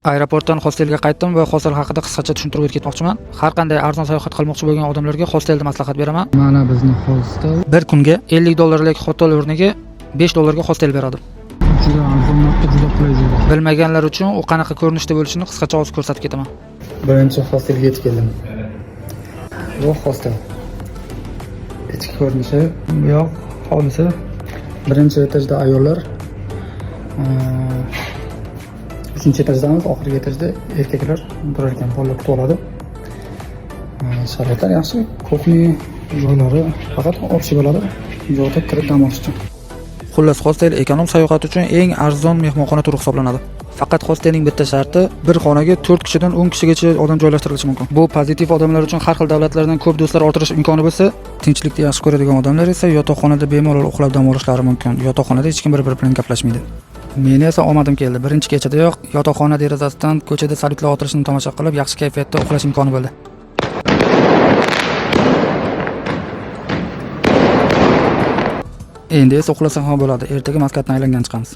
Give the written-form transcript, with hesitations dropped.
Aeroportdan hostelga qaytdim va hostel haqida qisqacha tushuntirib o'tmoqchiman. Har qanday arzon sayohat qilmoqchi bo'lgan odamlarga hostelni maslahat beraman. Mana bizning hostel. Bir kunga $50 hotel o'rniga $5 hostel beradi. Juda arzon narxda, juda qulay joy. Bilmaganlar uchun u qanaqa ko'rinishda bo'lishini qisqacha hozir ko'rsatib ketaman. Birinchi hostelga yetib keldim. Bu hostel. Ichki ko'rinishi, bu yoq hovlisi. Birinchi etajda ayollar, uchinchi etajdamiz, oxirgi etajda erkaklar turar ekan, bolalar kutib oladi. Sharoitlar yaxshi, kuxnya joylari faqat общий bo'ladi, joyda kirib dam olish uchun. Xullas, hostel ekonom sayohat uchun eng arzon mehmonxona turi hisoblanadi. Faqat hostelning bitta sharti, bir xonaga 4 kishidan 10 kishigacha odam joylashtirilishi mumkin. Bu pozitiv odamlar uchun har xil davlatlardan ko'p do'stlar orttirish imkoni bo'lsa, tinchlikni yaxshi ko'radigan odamlar esa yotoqxonada bemalol uxlab dam olishlari mumkin. Yotoqxonada hech kim bir-biri bilan gaplashmaydi. Meni esa omadim keldi. Birinchi kechadayoq yotoqxona derazasidan ko'chada salyutlar otilishini tomosha qilib, yaxshi kayfiyatda uxlash imkoni bo'ldi. Endi esa uxlasam ham bo'ladi. Ertaga Maskatdan aylangan chiqamiz.